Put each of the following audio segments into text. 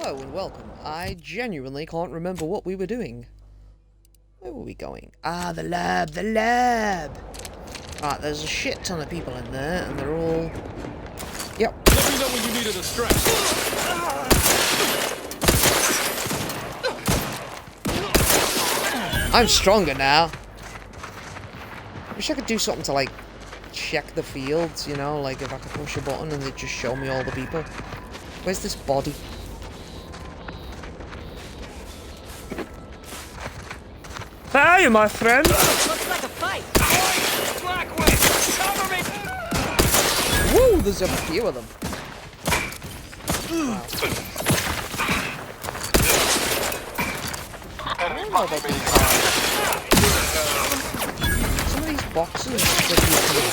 Hello and welcome. I genuinely can't remember what we were doing. Where were we going? Ah, the lab, the lab! Right, there's a shit ton of people in there, and they're all... Yep. Let me know when you need a distraction. I'm stronger now. Wish I could do something to, like, check the fields, you know? Like, if I could push a button and they'd just show me all the people. Where's this body? Hey, my friend! Looks like a fight! Blackwing! Cover me! Woo, there's a few of them. Wow. I don't know about these some of these boxes that you can...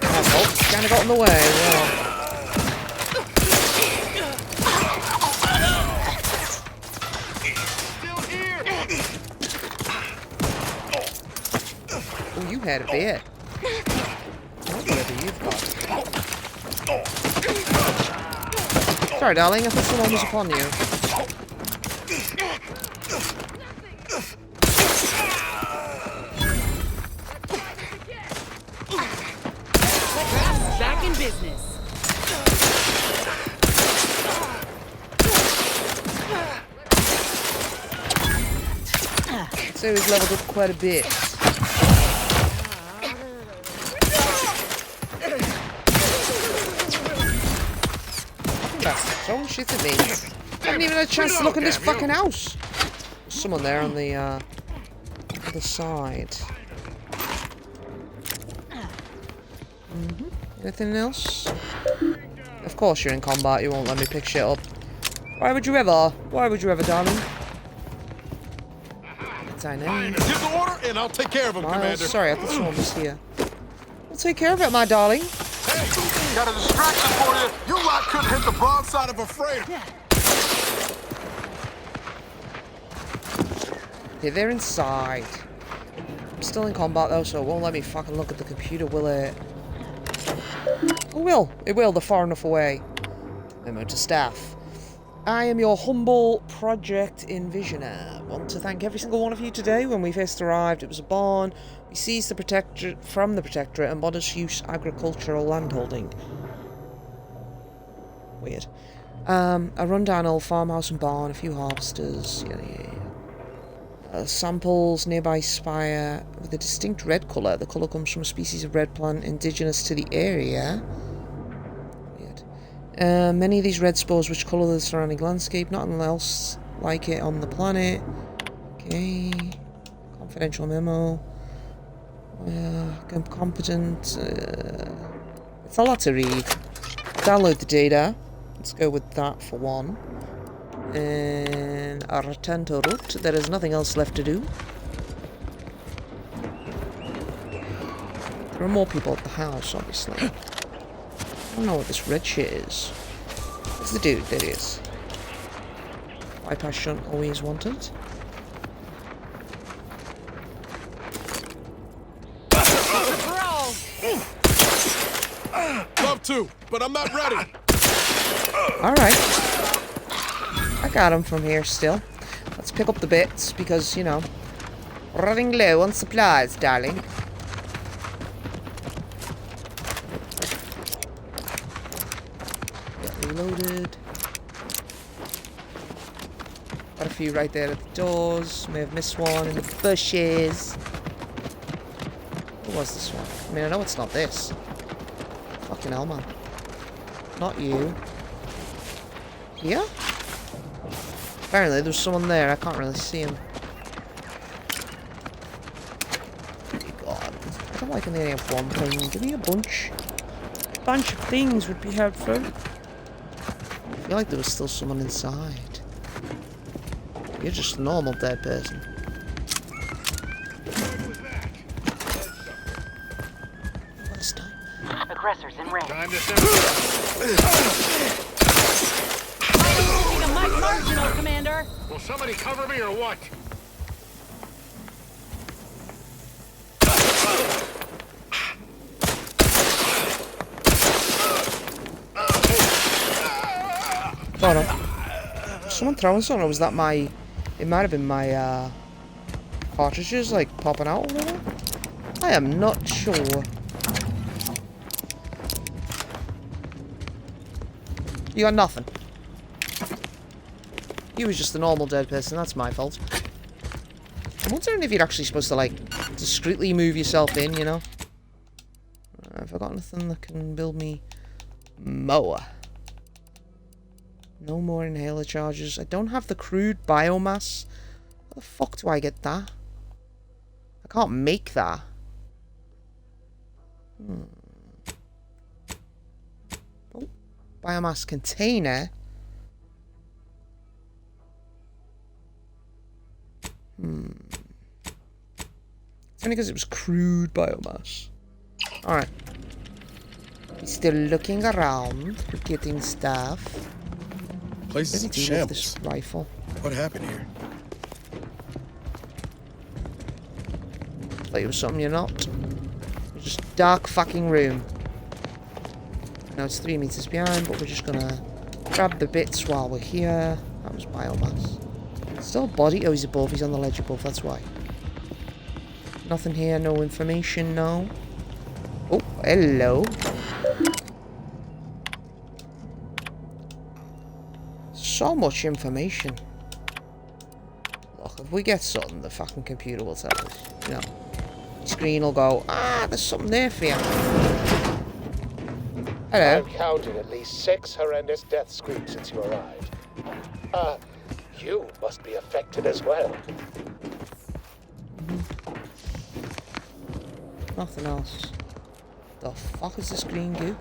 Oh, kind of got in the way, yeah. Oh, you had a bit. Whatever you've got. Sorry, darling, I thought someone was upon you. Back in business. So he's leveled up quite a bit. That's throwing shit at me. I haven't even had a chance to look in this fucking house. There's someone there on the other side. Anything else? Of course you're in combat, you won't let me pick shit up. Why would you ever? Why would you ever, darling? I know. Give the order and I'll take care of him, Commander. Sorry, I thought someone was here. We'll take care of it, my darling. Hey, got a distraction for you. You lot couldn't hit the broadside of a freighter. Okay, they're inside. I'm still in combat though, so it won't let me fucking look at the computer, will it? Oh, will. It will. They're far enough away. Memo to staff. I am your humble project envisioner. Want to thank every single one of you today. When we first arrived, it was a barn. We seized the protectorate from the protectorate and modest use agricultural landholding. Weird. A rundown old farmhouse and barn, a few harvesters. Samples, nearby spire with a distinct red colour. The colour comes from a species of red plant indigenous to the area. Many of these red spores which colour the surrounding landscape, nothing else like it on the planet. Okay. Confidential memo. Competent. It's a lot to read. Download the data. Let's go with that for one. And a return to route. There is nothing else left to do. There are more people at the house, obviously. I don't know what this red shit is. It's the dude, there he is. Bypass shunt always wanted. Love to, but I'm not ready. Alright. I got him from here still. Let's pick up the bits because, you know, running low on supplies, darling. Reloaded. Got a few right there at the doors. May have missed one in the bushes. What was this one? I mean, I know it's not this. Fucking hell, man. Not you. Here? Apparently there's someone there. I can't really see him. God. I don't like when they only have one thing. Give me a bunch. A bunch of things would be helpful. I feel like there was still someone inside. You're just a normal dead person. Last time. Aggressors in range. Time to Need a mic marginal, Commander. Will somebody cover me or what? Oh no. Was someone throwing something, or was that my... It might have been my, cartridges, like, popping out or whatever? I am not sure. You got nothing. You was just a normal dead person, that's my fault. I'm wondering if you're actually supposed to, like, discreetly move yourself in, you know? Have I got anything that can build me mower? No more inhaler charges. I don't have the crude biomass. How the fuck do I get that? I can't make that. Oh, biomass container. It's only because it was crude biomass. Alright. He's still looking around, getting stuff. Place is in shambles. This rifle. What happened here? Thought it was something you're not. It's just a dark fucking room. Now it's 3 meters behind, but we're just gonna grab the bits while we're here. That was biomass. Still a body? Oh, he's above. He's on the ledge above, that's why. Nothing here, no information, no. Oh, hello. So much information. Look, if we get something, the fucking computer will tell us. You know, screen will go, ah, there's something there for you. Hello. I've counted at least 6 horrendous death screams since you arrived. You must be affected as well. Nothing else. The fuck is this green goo?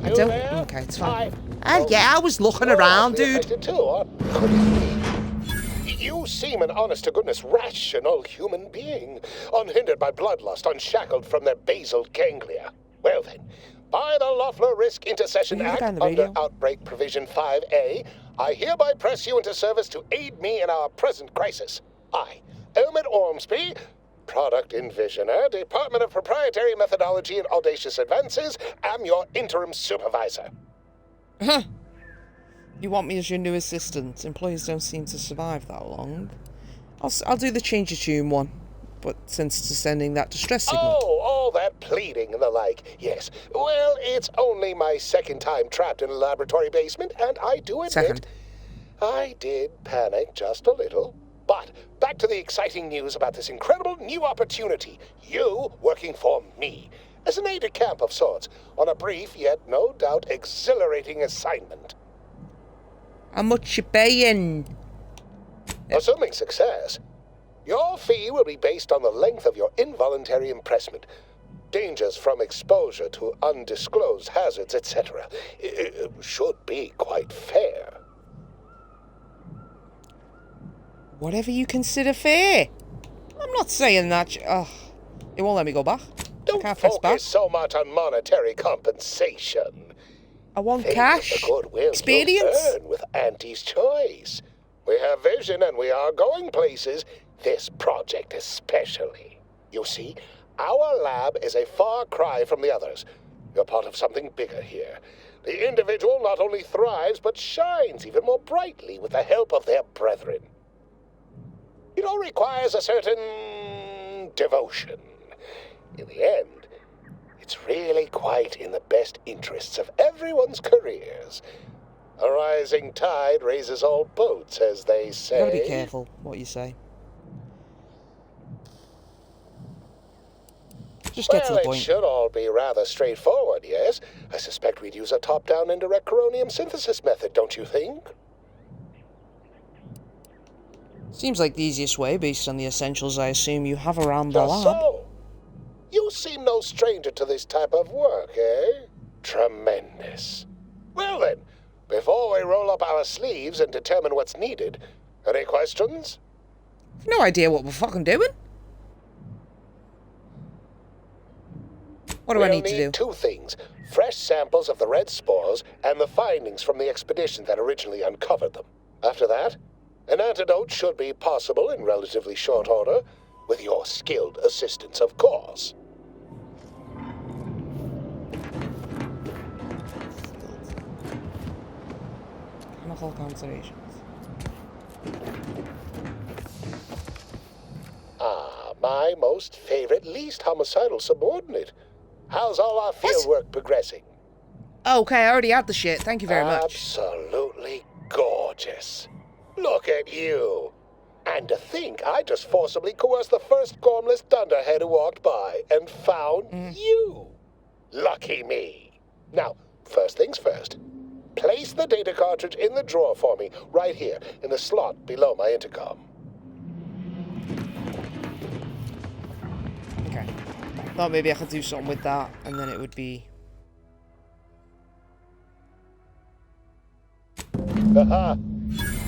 I don't. Okay, it's fine. Yeah, I was looking around, dude. Too, could it be? You seem an honest-to-goodness rational human being, unhindered by bloodlust, unshackled from their basal ganglia. Well then, by the Loeffler Risk Intercession Act, under Outbreak Provision 5A, I hereby press you into service to aid me in our present crisis. I, Elmet Ormsby, Product Envisioner, Department of Proprietary Methodology and Audacious Advances, am your interim supervisor. Huh. You want me as your new assistant? Employees don't seem to survive that long. I'll do the change of tune one, but since it's sending that distress signal. Oh, all that pleading and the like, yes. Well, it's only my second time trapped in a laboratory basement, and I do admit, I did panic just a little. But back to the exciting news about this incredible new opportunity. You working for me, as an aide-de-camp of sorts, on a brief yet no doubt exhilarating assignment. How much you paying? Assuming success, your fee will be based on the length of your involuntary impressment, dangers from exposure to undisclosed hazards, etc. It should be quite fair. Whatever you consider fair. I'm not saying that. It won't let me go back. Don't I can't press back. focus so much on monetary compensation. I want Think cash. of the goodwill Experience. you'll earn with Auntie's choice. We have vision and we are going places. This project especially. You see, our lab is a far cry from the others. You're part of something bigger here. The individual not only thrives, but shines even more brightly with the help of their brethren. It all requires a certain devotion. In the end, it's really quite in the best interests of everyone's careers. A rising tide raises all boats, as they say. Gotta be careful what you say. Just get to the point. It should all be rather straightforward, yes? I suspect we'd use a top-down indirect coronium synthesis method, don't you think? Seems like the easiest way, based on the essentials I assume you have around the Just lab. so. You seem no stranger to this type of work, eh? Tremendous. Well then, before we roll up our sleeves and determine what's needed, any questions? I've no idea what we're fucking doing. What do I need to do? We'll need 2 things. Fresh samples of the red spores and the findings from the expedition that originally uncovered them. After that, an antidote should be possible in relatively short order, with your skilled assistance, of course. Chemical concentrations. Ah, my most favorite, least homicidal subordinate. How's all our field work progressing? Okay, I already had the shit. Thank you very much. Absolutely gorgeous. Look at you. And to think I just forcibly coerced the first gormless dunderhead who walked by and found you. Lucky me. Now, first things first. Place the data cartridge in the drawer for me, right here, in the slot below my intercom. Okay. Thought maybe I could do something with that, and then it would be... Haha.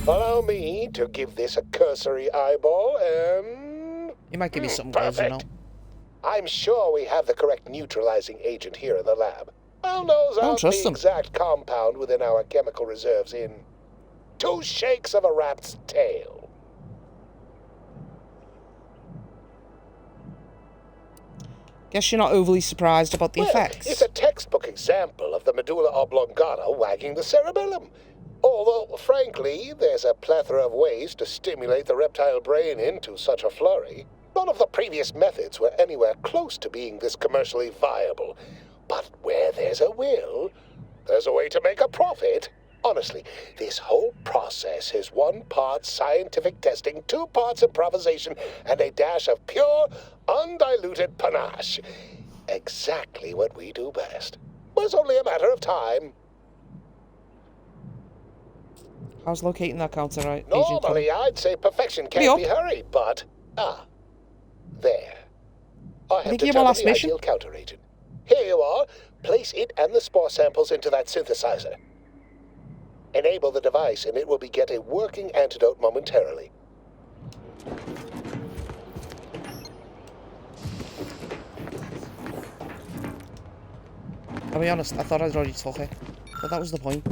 Allow me to give this a cursory eyeball and... You might give me something close, you know. Perfect. I'm sure we have the correct neutralizing agent here in the lab. I'll nose I don't out trust the them. exact compound within our chemical reserves in 2 shakes of a rat's tail. Guess you're not overly surprised about the Well, effects. it's a textbook example of the medulla oblongata wagging the cerebellum. Although, frankly, there's a plethora of ways to stimulate the reptile brain into such a flurry. None of the previous methods were anywhere close to being this commercially viable. But where there's a will, there's a way to make a profit. Honestly, this whole process is 1 part scientific testing, 2 parts improvisation, and a dash of pure, undiluted panache. Exactly what we do best. It's only a matter of time. How's locating that counter agent? Normally, I'd say perfection Hurry can't up. be hurried, but... there. I have think you have a determined last the mission? ideal counter agent. Here you are. Place it and the spore samples into that synthesizer. Enable the device, and it will beget a working antidote momentarily. I'll be honest, I thought I'd already took it. But that was the point.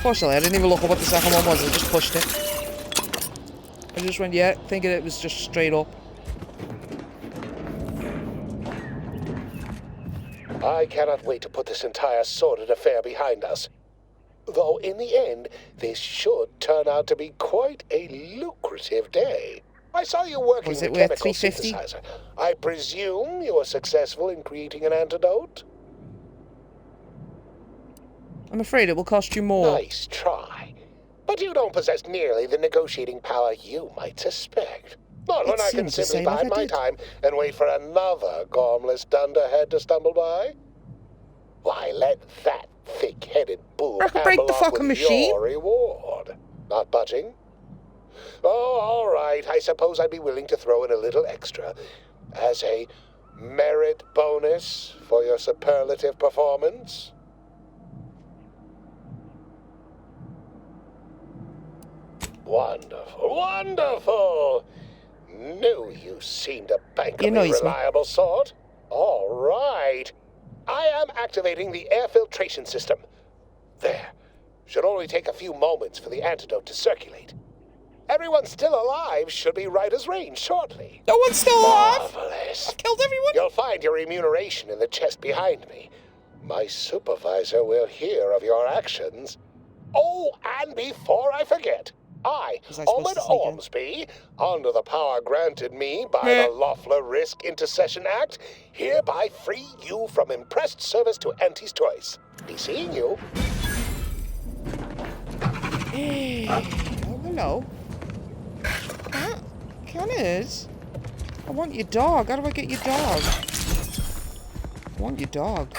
Fortunately, I didn't even look at what the second one was, I just pushed it. I just went, yeah, thinking it was just straight up. I cannot wait to put this entire sordid affair behind us. Though, in the end, this should turn out to be quite a lucrative day. I saw you working Was the it worth chemical $350? synthesizer. I presume you were successful in creating an antidote? I'm afraid it will cost you more. Nice try. But you don't possess nearly the negotiating power you might suspect. Not when It I can seems the simply same if bide I my did. time and wait for another gormless dunderhead to stumble by. Why, let that thick-headed boob I could break the amble on fucking with machine. your reward. Not budging? Oh, all right. I suppose I'd be willing to throw in a little extra as a merit bonus for your superlative performance. Wonderful, wonderful! Knew you seemed a bankably You know he's reliable sort. All right. I am activating the air filtration system. There. Should only take a few moments for the antidote to circulate. Everyone still alive should be right as rain shortly. No one's still alive! Marvelous. I've killed everyone! You'll find your remuneration in the chest behind me. My supervisor will hear of your actions. Oh, and before I forget, I, Was I supposed Owen to sneak in? Ormsby, under the power granted me by Meh. the Loeffler Risk Intercession Act, hereby free you from impressed service to Auntie's Choice. Be seeing you. Oh, hello. Canners? I want your dog. How do I get your dog? I want your dog.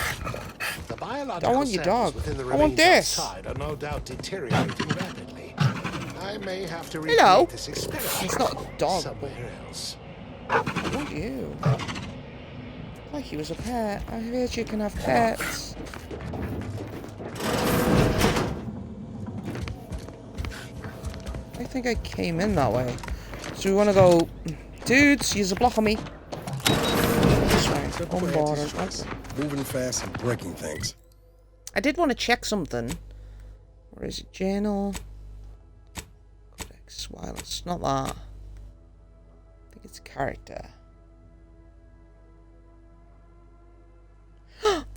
The biological I want your samples dog. within the I want remains this. outside are no doubt deteriorating rapidly. I may have to Hello. repeat this experiment It's not a dog. somewhere else. I want you. Like he was a pet. I heard you can have pets. I think I came in that way. So we want to go... Dudes, use a block on me. This way. Unbothered. Moving fast and breaking things. I did want to check something. Where is it? Journal. Codex Wireless. Not that. I think it's character.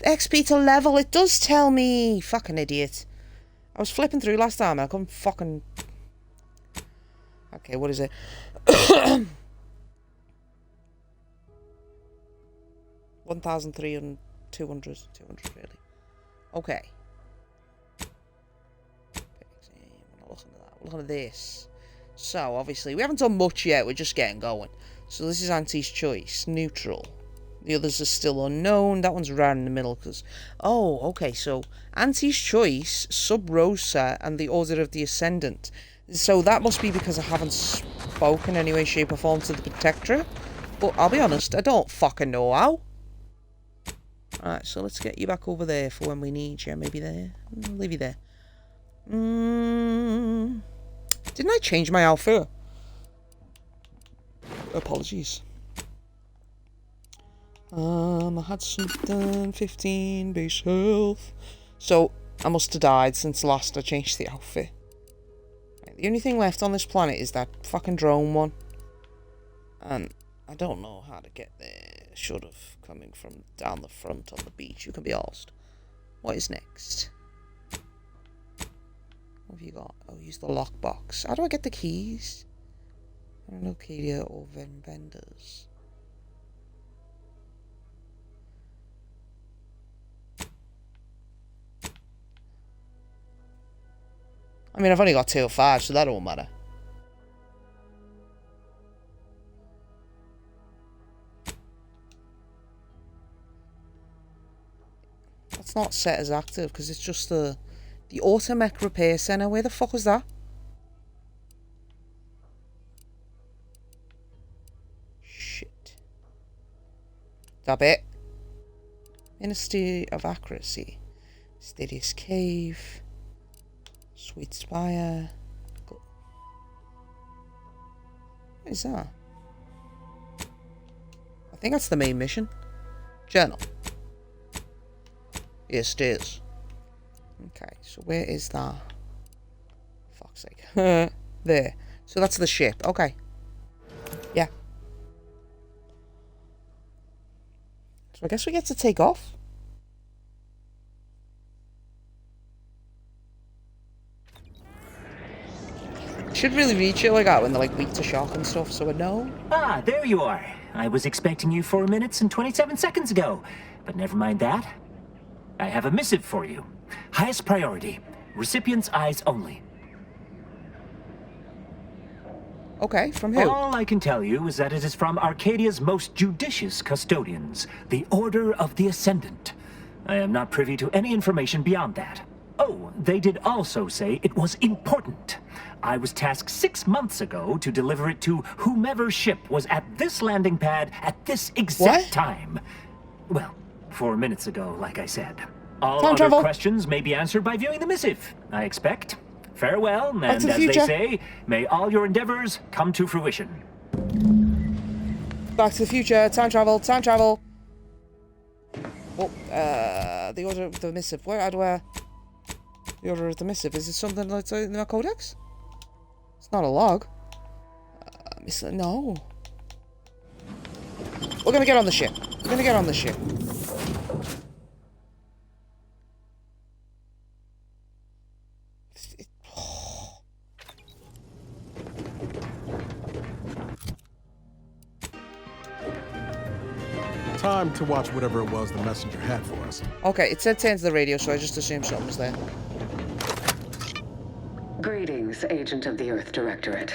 XP to level. It does tell me. Fucking idiot. I was flipping through last time and I couldn't fucking... Okay, what is it? 1,300, 200 really. Okay. We're not looking at that. We're looking at this. So, obviously, we haven't done much yet. We're just getting going. So, this is Auntie's choice. Neutral. The others are still unknown. That one's right in the middle because... Oh, okay. So, Auntie's choice, Sub Rosa, and the Order of the Ascendant. So, that must be because I haven't spoken in any way, shape, or form to the Protectorate. But I'll be honest, I don't fucking know how. Alright, so let's get you back over there for when we need you. Maybe there. I'll leave you there. Didn't I change my outfit? Apologies. I had something, 15 base health. So, I must have died since last I changed the outfit. Right, the only thing left on this planet is that fucking drone one. And I don't know how to get there. Should have coming from down the front on the beach. You can be asked. What is next? What have you got? Oh, use the lockbox. How do I get the keys? I don't know, Arcadia or vendors. I mean, I've only got 2 or 5, so that won't matter. That's not set as active, because it's just the Automech Repair Center. Where the fuck was that? Shit. That bit. Ministry of Accuracy. Stadius Cave. Sweet Spire. What is that? I think that's the main mission. Journal. Yes, it is. Okay, so where is that? Fuck's sake. There. So that's the ship. Okay. Yeah. So I guess we get to take off. Should really reach it like that when they're like weak to shock and stuff, so I know. Ah, there you are. I was expecting you 4 minutes and 27 seconds ago. But never mind that. I have a missive for you. Highest priority. Recipient's eyes only. Okay, from who? All I can tell you is that it is from Arcadia's most judicious custodians, the Order of the Ascendant. I am not privy to any information beyond that. Oh, they did also say it was important. I was tasked 6 months ago to deliver it to whomever ship was at this landing pad at this exact time. Well, 4 minutes ago, like I said. All Time other travel. questions may be answered by viewing the missive, I expect. Farewell, and Back to the as they future. say, may all your endeavors come to fruition. Back to the future. Time travel. Time travel. Oh, the Order of the Missive. Where do I... The Order of the Missive. Is it something like in my codex? It's not a log. No. We're gonna get on the ship. We're gonna get on the ship. Time to watch whatever it was the messenger had for us. Okay, it said turn to the radio, so I just assumed something was there. Greetings, Agent of the Earth Directorate.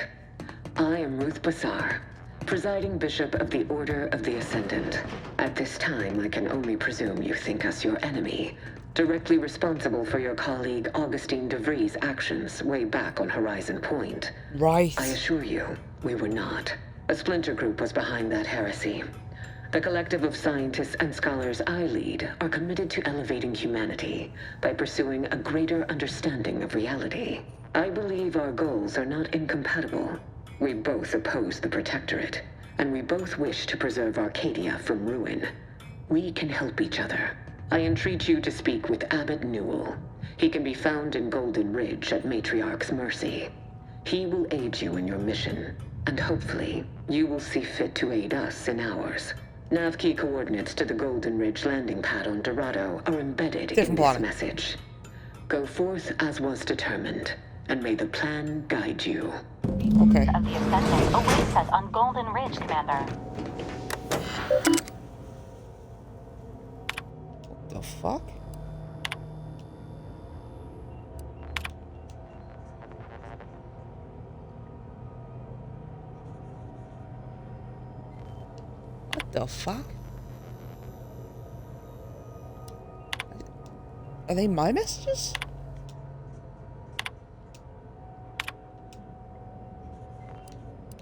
I am Ruth Bassar, presiding Bishop of the Order of the Ascendant. At this time, I can only presume you think us your enemy, directly responsible for your colleague Augustine de Vries' actions way back on Horizon Point. Right. I assure you, we were not. A splinter group was behind that heresy. The collective of scientists and scholars I lead are committed to elevating humanity by pursuing a greater understanding of reality. I believe our goals are not incompatible. We both oppose the Protectorate, and we both wish to preserve Arcadia from ruin. We can help each other. I entreat you to speak with Abbot Newell. He can be found in Golden Ridge at Matriarch's Mercy. He will aid you in your mission, and hopefully, you will see fit to aid us in ours. Nav key coordinates to the Golden Ridge landing pad on Dorado are embedded in Different this planet. message. Go forth as was determined, and may the plan guide you. Okay. Of the Ascendant awaits us on Golden Ridge, Commander. What the fuck? What the fuck? Are they my messages?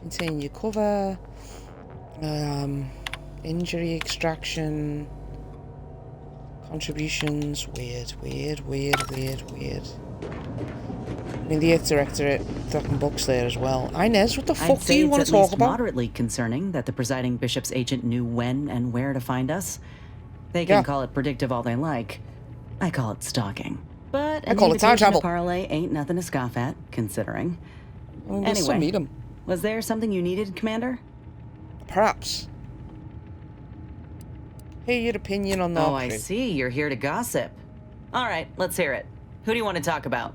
Maintain your cover. Injury extraction. Contributions. Weird. I mean, the Earth Directorate talking books there as well. Inez, what the fuck I'd do say you it's want at to talk least about? moderately concerning that the presiding bishop's agent knew when and where to find us. They can Yeah. call it predictive all they like. I call it stalking. But I an call it time invitation to travel. parlay ain't nothing to scoff at, considering. We'll still Anyway, meet him. was there something you needed, Commander? Perhaps. Hear your opinion on the Oh, I option. see. You're here to gossip. All right, let's hear it. Who do you want to talk about?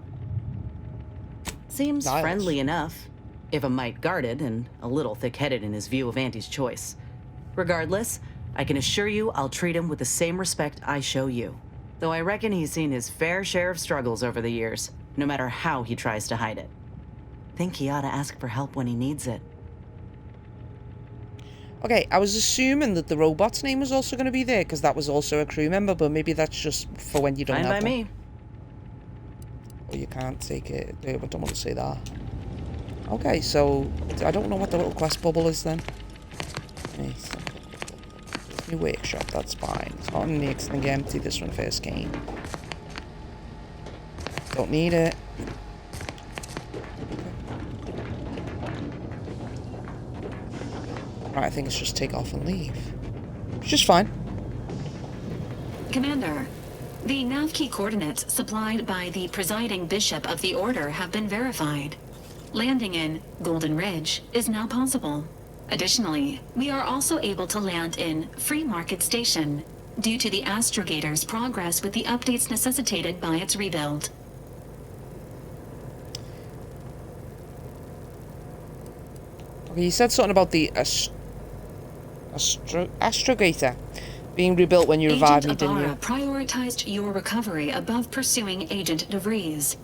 Seems Niles. friendly enough, if a mite guarded and a little thick-headed in his view of Auntie's choice. Regardless, I can assure you I'll treat him with the same respect I show you. Though I reckon he's seen his fair share of struggles over the years, no matter how he tries to hide it. Think he ought to ask for help when he needs it. Okay, I was assuming that the robot's name was also going to be there because that was also a crew member, but maybe that's just for when you don't Fine have by one. me. Or you can't take it. I don't want to say that. Okay, so I don't know what the little quest bubble is then. Nice. New workshop, that's fine. It's not in the extending empty this one first came. Don't need it. Right, I think it's just take off and leave. Which is fine. Commander, the nav key coordinates supplied by the presiding bishop of the Order have been verified. Landing in Golden Ridge is now possible. Additionally, we are also able to land in Free Market Station due to the Astrogator's progress with the updates necessitated by its rebuild. Okay, you said something about the Astrogator being rebuilt when you revived me, Agent didn't Ibarra you? prioritized your recovery above pursuing Agent DeVries.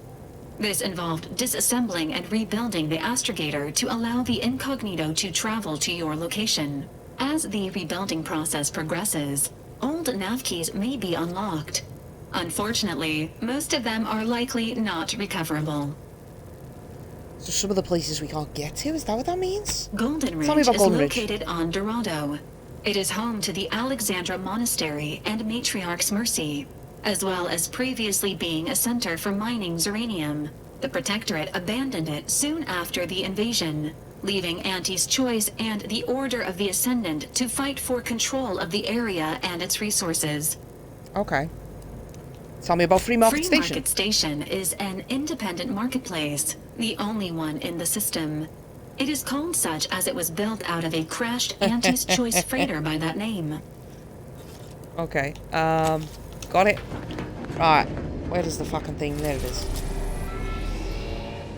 This involved disassembling and rebuilding the Astrogator to allow the Incognito to travel to your location. As the rebuilding process progresses, old nav keys may be unlocked. Unfortunately, most of them are likely not recoverable. So some of the places we can't get to, is that what that means? Golden Tell me Ridge about is Golden Ridge. located on Dorado. It is home to the Alexandra Monastery and Matriarch's Mercy, as well as previously being a center for mining Zeranium. The Protectorate abandoned it soon after the invasion, leaving Auntie's Choice and the Order of the Ascendant to fight for control of the area and its resources. Okay. Tell me about Free Market Free Station. Market Station is an independent marketplace, the only one in the system. It is called such as it was built out of a crashed Auntie's Choice freighter by that name. Okay, got it. Right, where does the fucking thing, there it is.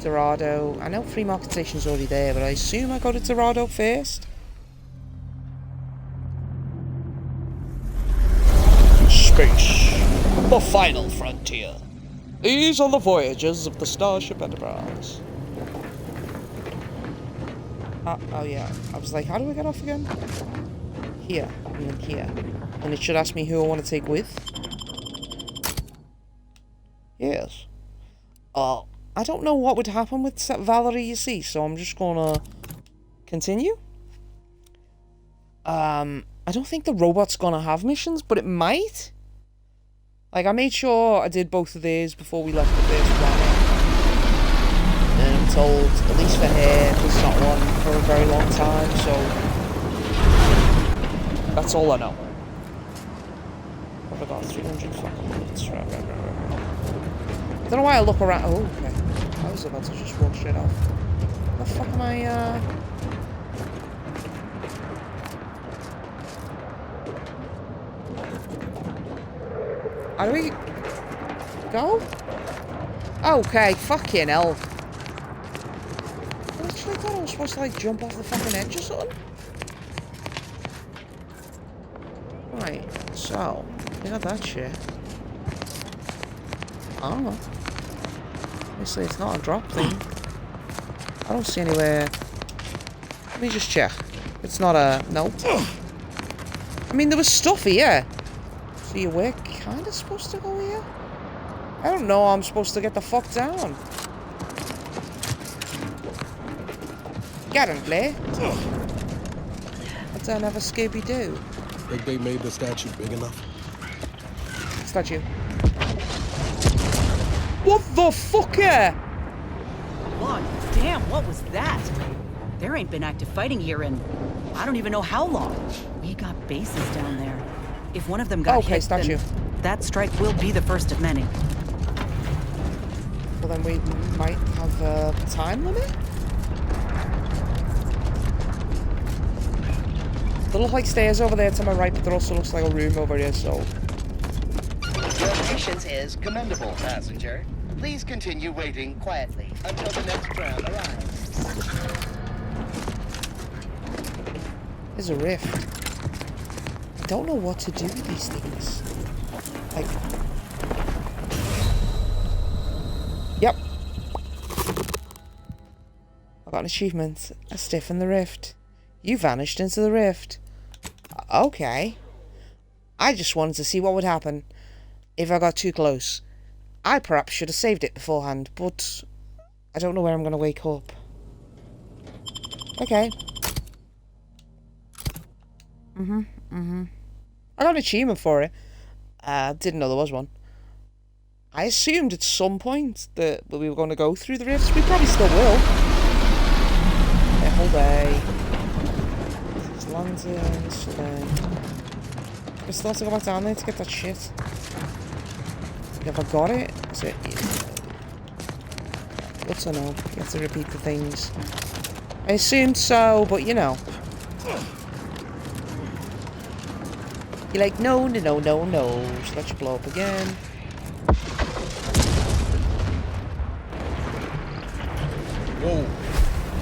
Dorado. I know Free Market Station's already there, but I assume I go to Dorado first. Space, the final frontier. These are the voyages of the Starship Enterprise. Oh yeah, I was like, how do I get off again? Here, and then here. And it should ask me who I want to take with. Yes. I don't know what would happen with Valerie, you see, so I'm just gonna continue. I don't think the robot's gonna have missions, but it might. Like, I made sure I did both of these before we left the first planet. And I'm told, at least for her, there's not one for a very long time, so that's all I know. What have I got? 300 fucking minutes. Right. I don't know why I look around. Oh, okay. I was about to just walk straight off. What the fuck am I, How do we go? Okay, fucking hell. I literally thought I was supposed to like jump off the fucking edge or something. Right, so we got that shit. I don't know. Obviously it's not a drop thing. I don't see anywhere. Let me just check. It's not a... no. I mean, there was stuff here. So you were kind of supposed to go here? I don't know. I'm supposed to get the fuck down. Get him, play. I don't have a Scooby-Doo. Think they made the statue big enough? Statue. What the fuck? God damn, what was that? There ain't been active fighting here in I don't even know how long. We got bases down there. If one of them got hit, statue. then that strike will be the first of many. Well, then we might have a time limit? There look like stairs over there to my right, but there also looks like a room over here, so... Your patience is commendable, passenger. Please continue waiting quietly until the next tram arrives. There's a rift. I don't know what to do with these things. Like... Yep. I got an achievement. I stiffened the rift. You vanished into the rift. Okay. I just wanted to see what would happen if I got too close. I perhaps should have saved it beforehand, but I don't know where I'm going to wake up. Okay. I got an achievement for it. Didn't know there was one. I assumed at some point that we were going to go through the rifts. We probably still will. The whole day. This is lanterns today. We still have to go back down there to get that shit. Have I got it? Is it? Good to know. You have to repeat the things. I assumed so, but you know. You're like, no, no, no, no, no. So let you blow up again. Whoa.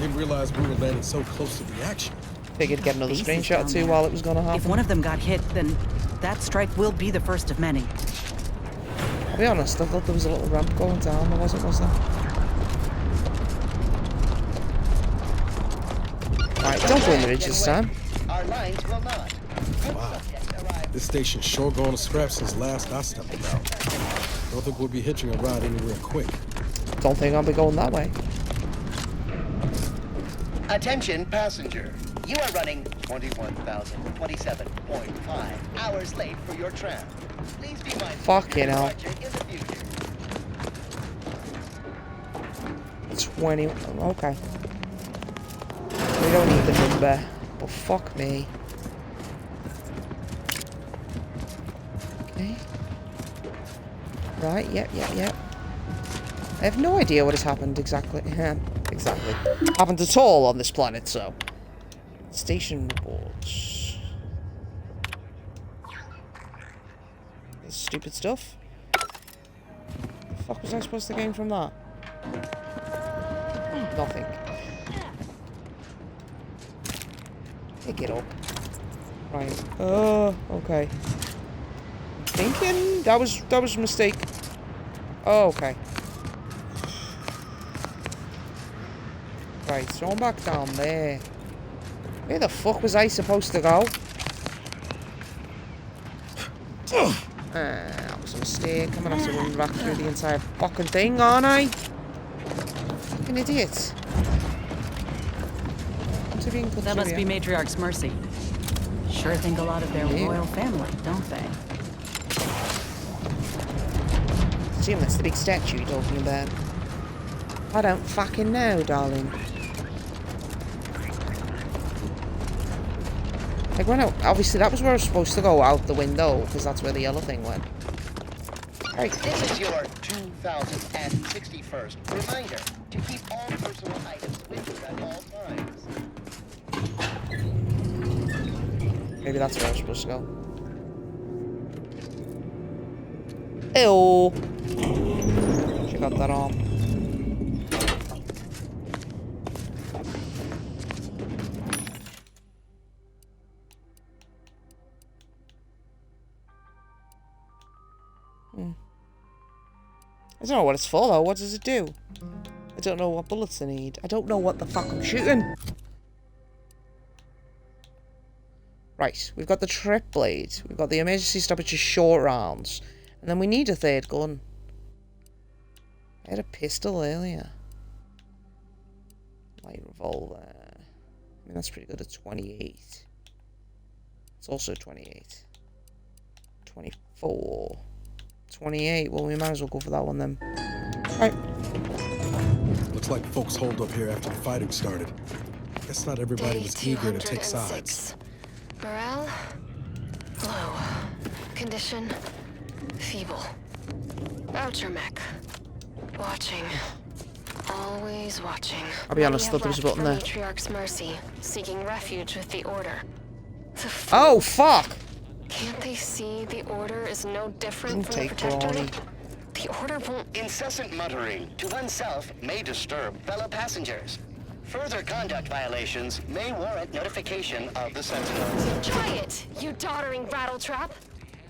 Didn't realize we were landing so close to the action. Figured get another screenshot too while it was gonna happen. If one of them got hit, then that strike will be the first of many. I'll be honest, I thought there was a little ramp going down. There wasn't, was there? Right, don't go in the ridge this time. Our lines will not. Wow. This station's sure going to scrap since last I stepped out. Don't think we'll be hitching a ride anywhere quick. Don't think I'll be going that way. Attention, passenger. You are running 21,027.5 hours late for your tram. Please be mindful. Fucking hell. 20. Okay. We don't need the number. But fuck me. Okay. Right, yep. I have no idea what has happened exactly. Exactly. Happened at all on this planet, so. Station reports. This stupid stuff. The fuck was I supposed to gain from that? Nothing. Pick it up. Right. Oh, okay. I'm thinking that was a mistake. Oh, okay. Right, so I'm back down there. Where the fuck was I supposed to go? That was a mistake. I'm gonna have to run back through the entire fucking thing, aren't I? Fucking idiot. That must be Matriarch's mercy. Sure think a lot of their royal family, don't they? Assume that's the big statue you're talking about. I don't fucking know, darling. Like, when obviously that was where I was supposed to go, out the window, because that's where the yellow thing went. Right. This is your 2061st reminder to keep all personal items with you at all times. Maybe that's where I was supposed to go. Hey-oh. She got that on. I don't know what it's for though. What does it do? I don't know what bullets I need. I don't know what the fuck I'm shooting. Right, we've got the trip blade. We've got the emergency stoppage of short rounds. And then we need a third gun. I had a pistol earlier. Light revolver. I mean, that's pretty good at 28. It's also 28. 24. 28. Well, we might as well go for that one then. Right. Looks like folks holed up here after the fighting started. Guess not everybody was eager to take sides. Morale? Low. Condition? Feeble. Voucher mech. Watching. Always watching. I'll be honest, I thought there was a button there. Matriarch's mercy, seeking refuge with the Order. Oh, fuck! Can't they see the Order is no different from the Protectorate? The Order won't... Incessant muttering to oneself may disturb fellow passengers. Further conduct violations may warrant notification of the Sentinels. Try it, you doddering rattletrap!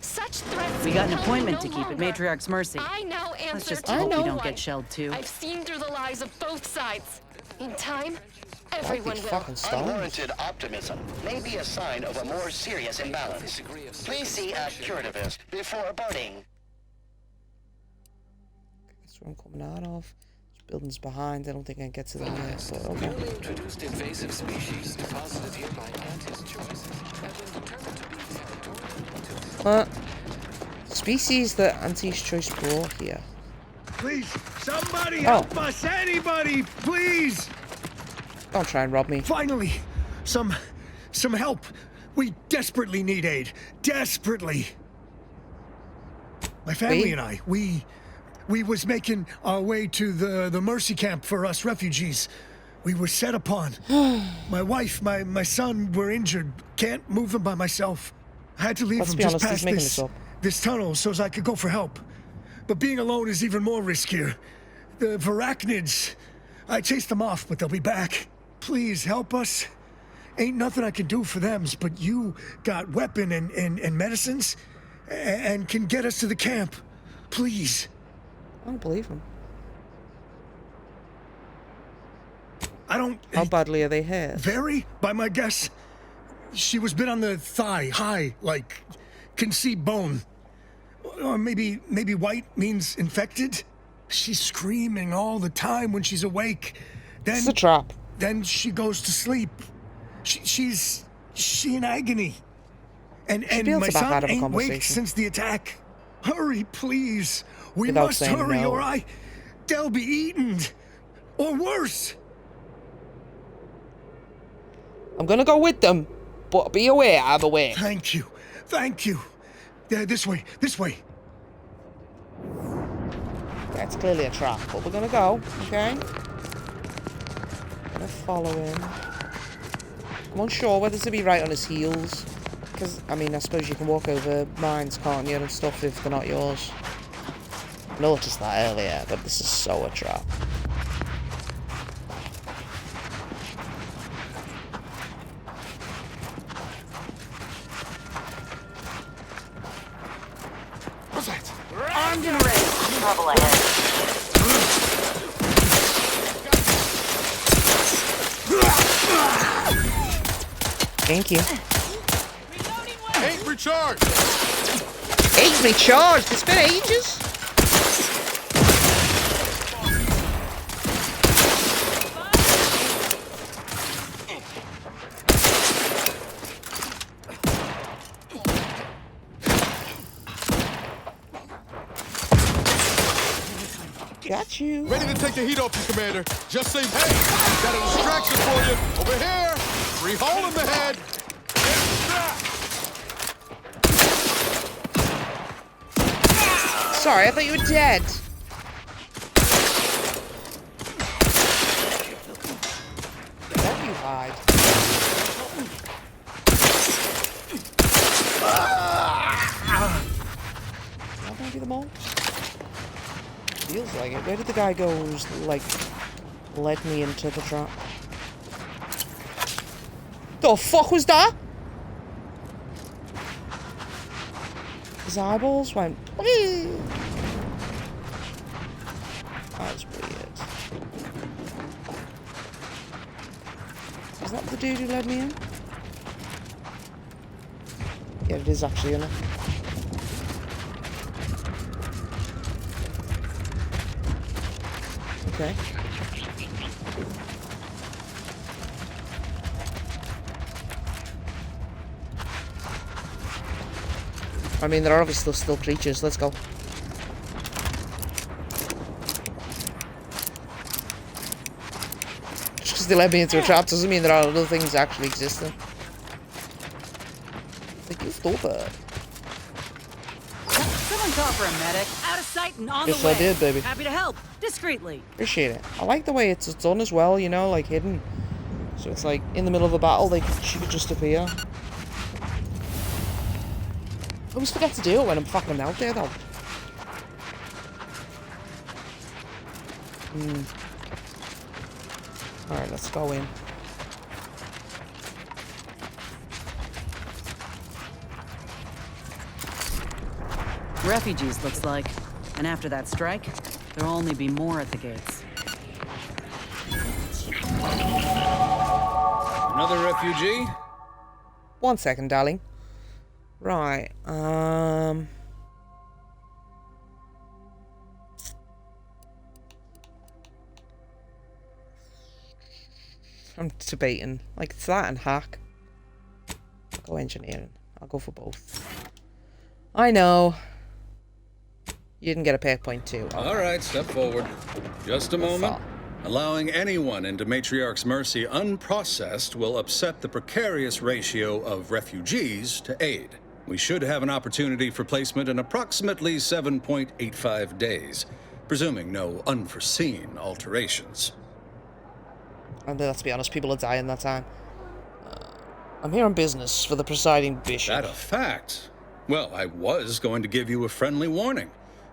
Such threats... We got an compel appointment no to keep at longer. Matriarch's mercy. I now answer Let's just to hope we no don't one. get shelled too. I've seen through the lies of both sides. In time, everyone will. Fucking stones. Unwarranted optimism may be a sign of a more serious imbalance. Please see a curativist before boarding. That's where I'm coming out of. There's buildings behind. I don't think I can get to them yet, but okay. Newly introduced invasive species deposited here by Antis choices have been determined to be territorial. What? Species that Auntie's choice brought here. Please, somebody help us! Anybody, please! Don't try and rob me. Finally, some help. We desperately need aid. Desperately. My family and I, we was making our way to the Mercy Camp for us refugees. We were set upon. My wife, my son were injured. Can't move them by myself. I had to leave them just past this tunnel so as I could go for help. But being alone is even more riskier. The Varachnids, I chased them off, but they'll be back. Please help us. Ain't nothing I can do for them, but you got weapon and medicines and can get us to the camp. Please. I don't believe him. I don't... How badly are they hurt? Very, by my guess. She was bit on the thigh, high, like, can see bone. Or maybe white means infected. She's screaming all the time when she's awake. Then, it's a trap. Then she goes to sleep. She's in agony. And my son ain't awake since the attack. Hurry, please. We must hurry, or they'll be eaten. Or worse. I'm gonna go with them, but be aware either way. Thank you. This way. That's clearly a trap, but we're gonna go, okay? Gonna follow him. I'm unsure whether to be right on his heels. Because, I mean, I suppose you can walk over mines, can't you, and stuff if they're not yours. I noticed that earlier, but this is so a trap. What's that? Armed and ready. Trouble ahead. Thank you. Ain't recharged. Ain't recharged. It's been ages. Got you. Ready to take the heat off you, Commander. Just say, hey, got a distraction for you. Over here. Three-hole in the head. Sorry, I thought you were dead. Don't you hide. Not gonna do them all. feels like it. Where did the guy go who's, like, led me into the trap? The fuck was that? His eyeballs went... Whee! That's weird. Is that the dude who led me in? Yeah, it is actually, isn't it? Okay. I mean, there are obviously still creatures. Let's go. Just because they led me into a trap doesn't mean there are other things actually existing. Like, you stupid. Someone call for a medic. Out of sight and on Yes, the way. I did, baby. Happy to help. Discreetly. Appreciate it. I like the way it's done as well, you know, like hidden. So it's like, in the middle of a battle, she could just appear. I always forget to do it when I'm fucking out there, though. Alright, let's go in. Refugees, looks like. And after that strike, there'll only be more at the gates. Another refugee? 1 second, darling. Right, I'm debating. Like, it's that and hack. I'll go engineering. I'll go for both. I know. You didn't get a pay point too. Okay. All right, step forward. Just a moment. Allowing anyone into Matriarch's Mercy unprocessed will upset the precarious ratio of refugees to aid. We should have an opportunity for placement in approximately 7.85 days, presuming no unforeseen alterations. And let's be honest, people are dying that time. I'm here on business for the presiding bishop. That a fact? Well, I was going to give you a friendly warning,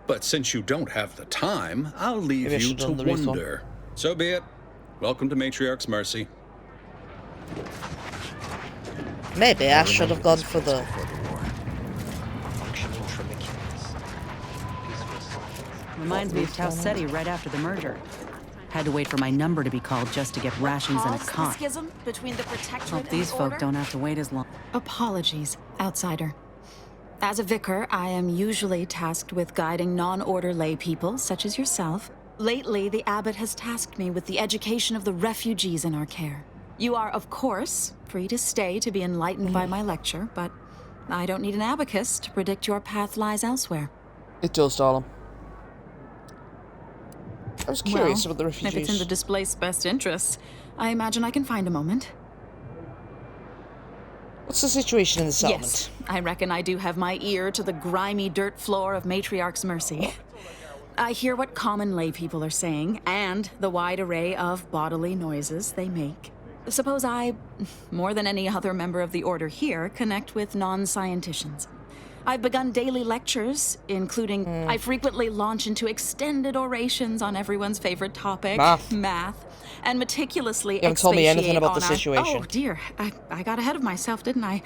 but since you don't have the time, I'll leave you to wonder. So be it. Welcome to Matriarch's Mercy. Maybe I should have gone for the... Reminds me of Tau Ceti right after the merger. Had to wait for my number to be called just to get rations and a cot. Schism between the Protectorate Hope these and the folk Order? don't have to wait as long. Apologies, outsider. As a vicar, I am usually tasked with guiding non-order lay people, such as yourself. Lately, the abbot has tasked me with the education of the refugees in our care. You are, of course, free to stay to be enlightened by my lecture, but I don't need an abacus to predict your path lies elsewhere. It does, darling. I was curious about the refugees. If it's in the displaced's best interests, I imagine I can find a moment. What's the situation in the settlement? Yes, I reckon I do have my ear to the grimy dirt floor of Matriarch's Mercy. I hear what common lay people are saying, and the wide array of bodily noises they make. Suppose I, more than any other member of the Order here, connect with non-scienticians. I've begun daily lectures, including I frequently launch into extended orations on everyone's favorite topic, math, and meticulously You haven't told me anything about the on our- situation. Oh dear, I got ahead of myself, didn't I?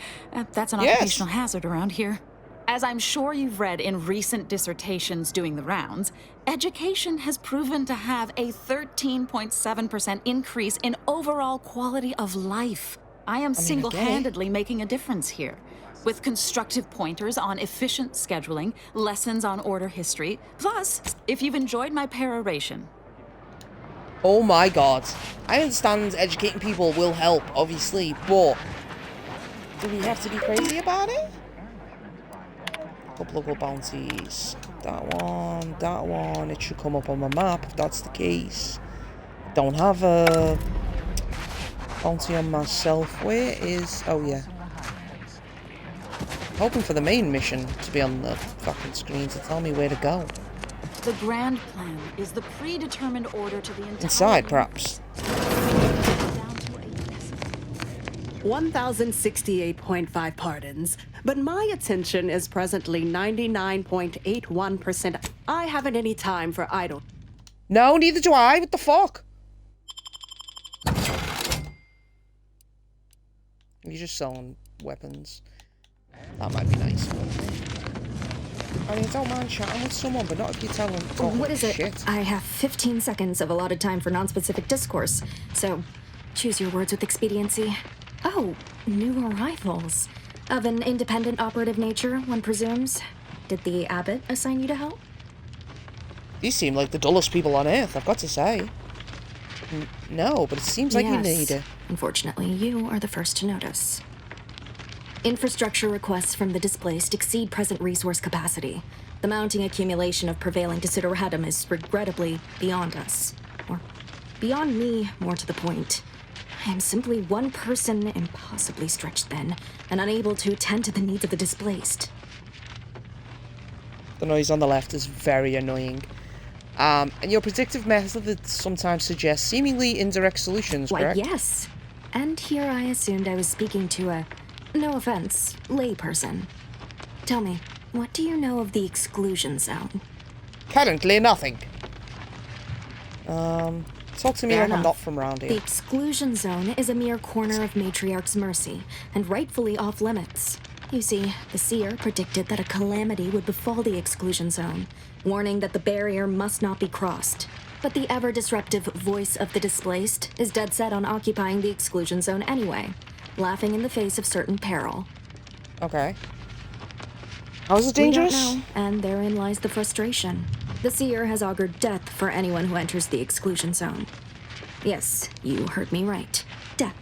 That's an occupational hazard around here. As I'm sure you've read in recent dissertations doing the rounds, education has proven to have a 13.7% increase in overall quality of life. I am single-handedly making a difference here. With constructive pointers on efficient scheduling, lessons on order history, plus, if you've enjoyed my peroration. Oh my god. I understand educating people will help, obviously, but do we have to be crazy about it? Couple local bounties. That one. It should come up on my map if that's the case. Don't have a bounty on myself. Where is... Oh, yeah. Hoping for the main mission to be on the fucking screen to tell me where to go. The grand plan is the predetermined order to the entire... Inside, perhaps. 1,068.5 pardons, but my attention is presently 99.81%. I haven't any time for idle. No, neither do I. What the fuck? You're just selling weapons. That might be nice. I mean, I don't mind chatting with someone, but not if you tell them. What is it? Shit. I have 15 seconds of allotted time for non-specific discourse, so choose your words with expediency. Oh, new arrivals. Of an independent operative nature, one presumes. Did the abbot assign you to help? These seem like the dullest people on Earth, I've got to say. No, but it seems like you need it. Unfortunately, you are the first to notice. Infrastructure requests from the displaced exceed present resource capacity. The mounting accumulation of prevailing desideratum is regrettably beyond us. Or beyond me, more to the point. I am simply one person, impossibly stretched thin, and unable to attend to the needs of the displaced. The noise on the left is very annoying. And your predictive method sometimes suggests seemingly indirect solutions, correct? Why, yes. And here I assumed I was speaking to a, no offense, layperson. Tell me, what do you know of the exclusion zone? Currently, nothing. Talk to me Fair like I'm enough. not from around The here. exclusion zone is a mere corner of Matriarch's mercy, and rightfully off limits. You see, the seer predicted that a calamity would befall the exclusion zone, warning that the barrier must not be crossed. But the ever-disruptive voice of the displaced is dead set on occupying the exclusion zone anyway, laughing in the face of certain peril. Okay. How is it dangerous? We don't know, and therein lies the frustration. The seer has augured death for anyone who enters the exclusion zone. Yes, you heard me right. Death.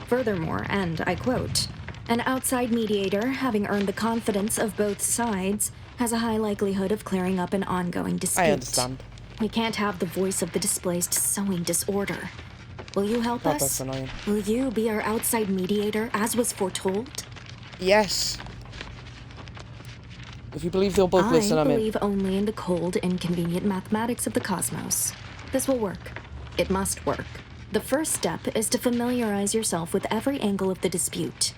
Furthermore, and I quote, an outside mediator, having earned the confidence of both sides, has a high likelihood of clearing up an ongoing dispute. I understand. We can't have the voice of the displaced sowing disorder. Will you help God, us? that's annoying. Will you be our outside mediator, as was foretold? Yes. If you believe they'll both listen, I I'm in. believe only in the cold, inconvenient mathematics of the cosmos. This will work. It must work. The first step is to familiarize yourself with every angle of the dispute.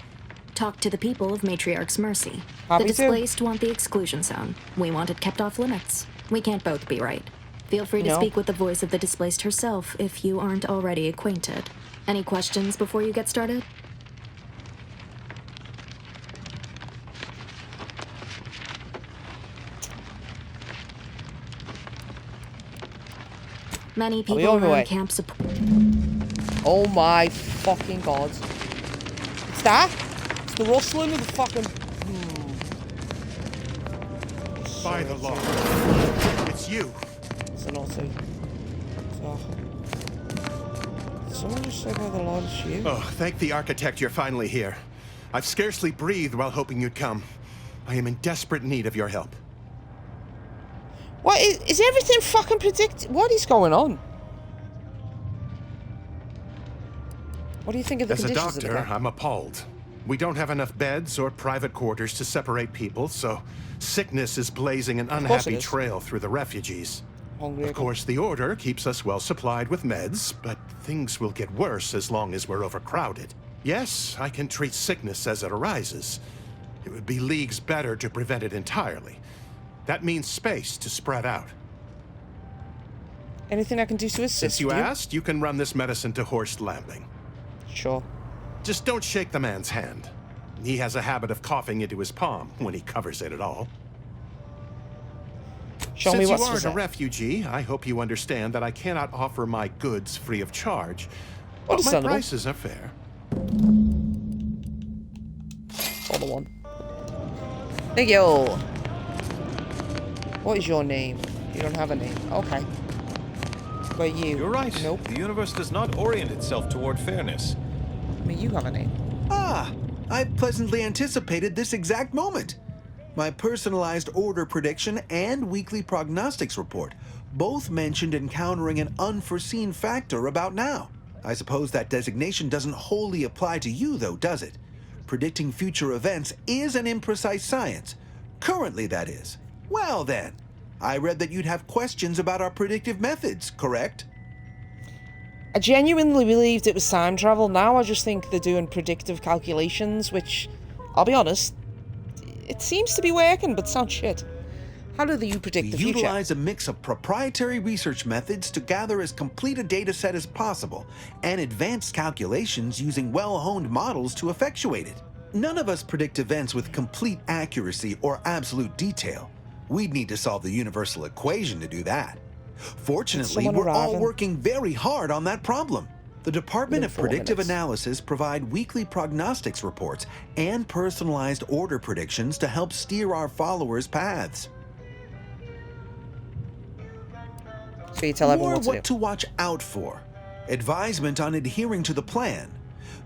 Talk to the people of Matriarch's mercy. Happy The to. displaced want the exclusion zone. We want it kept off limits. We can't both be right. Feel free to No. speak with the voice of the displaced herself if you aren't already acquainted. Any questions before you get started? Many I'll be people on my way. around camp support. Oh my fucking god. It's that? It's the rustling of the fucking... By the law. It's you. It's a naughty. Someone just said by the law it's you. Oh, thank the architect you're finally here. I've scarcely breathed while hoping you'd come. I am in desperate need of your help. What is everything fucking predicted? What is going on? What do you think of the As a conditions of the doctor, camp? I'm appalled. We don't have enough beds or private quarters to separate people, so sickness is blazing an course it unhappy is. trail through the refugees. Hungry Of course, the Order keeps us well supplied with meds, but things will get worse as long as we're overcrowded. Yes, I can treat sickness as it arises. It would be leagues better to prevent it entirely. That means space to spread out. Anything I can do to assist Since you asked, you can run this medicine to Horst Lambing. Sure. Just don't shake the man's hand. He has a habit of coughing into his palm when he covers it at all. Show Since me you what's aren't for a sale. refugee, I hope you understand that I cannot offer my goods free of charge. But my Understandable. prices are fair. Other one. Thank you. What is your name? You don't have a name. Okay. But you. You're right. Nope. The universe does not orient itself toward fairness. I mean, you have a name. Ah, I pleasantly anticipated this exact moment. My personalized order prediction and weekly prognostics report both mentioned encountering an unforeseen factor about now. I suppose that designation doesn't wholly apply to you, though, does it? Predicting future events is an imprecise science. Currently, that is. Well, then. I read that you'd have questions about our predictive methods, correct? I genuinely believed it was time travel. Now I just think they're doing predictive calculations, which, I'll be honest, it seems to be working, but sounds shit. How do you predict the future? We utilize a mix of proprietary research methods to gather as complete a data set as possible, and advanced calculations using well-honed models to effectuate it. None of us predict events with complete accuracy or absolute detail. We'd need to solve the universal equation to do that. Fortunately, we're all working very hard on that problem. The Department of Predictive Analysis provide weekly prognostics reports and personalized order predictions to help steer our followers' paths. So you tell everyone what to watch out for. Advisement on adhering to the plan.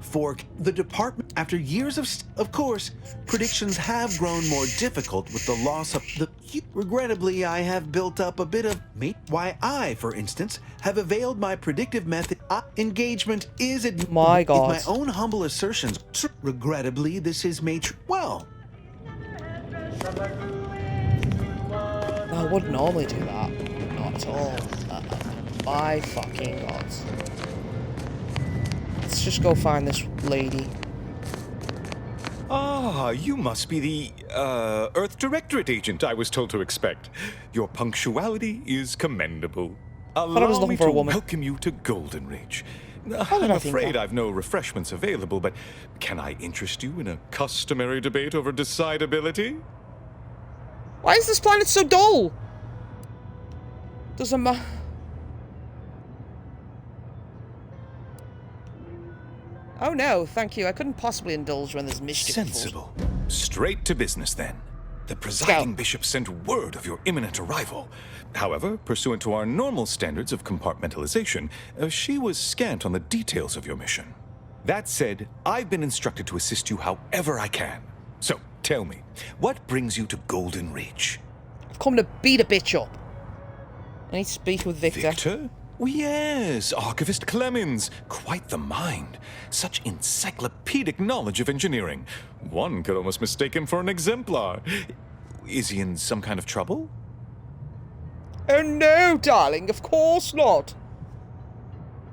For the department, after years of course, predictions have grown more difficult with the loss of the... Regrettably, I have built up a bit of... Why I, for instance, have availed my predictive method... engagement is... My God. My own humble assertions. Regrettably, this is made... Well... I wouldn't normally do that. Not at all. My fucking God. Let's just go find this lady. Ah, you must be the, Earth Directorate agent I was told to expect. Your punctuality is commendable. Allow me to welcome you to Golden Ridge. I'm afraid I've no refreshments available, but can I interest you in a customary debate over decidability? Why is this planet so dull? Doesn't matter. Oh no, thank you. I couldn't possibly indulge when there's mischief. Sensible. Straight to business then. The presiding bishop sent word of your imminent arrival. However, pursuant to our normal standards of compartmentalization, she was scant on the details of your mission. That said, I've been instructed to assist you however I can. So, tell me, what brings you to Golden Ridge? I've come to beat a bitch up. I need to speak with Victor. Victor? Oh, yes, Archivist Clemens. Quite the mind. Such encyclopedic knowledge of engineering. One could almost mistake him for an exemplar. Is he in some kind of trouble? Oh no, darling, of course not.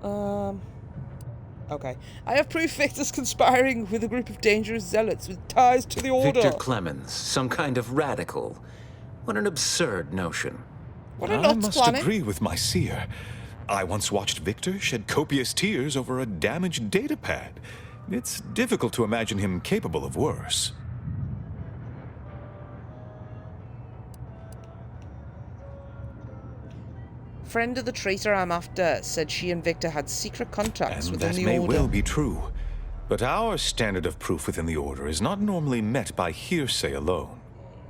Okay. I have proof Victor's conspiring with a group of dangerous zealots with ties to the Order. Victor Clemens, some kind of radical. What an absurd notion. What a I nuts must planet. agree with my seer. I once watched Victor shed copious tears over a damaged datapad. It's difficult to imagine him capable of worse. Friend of the traitor I'm after said she and Victor had secret contacts And within that the may Order. well be true. But our standard of proof within the Order is not normally met by hearsay alone.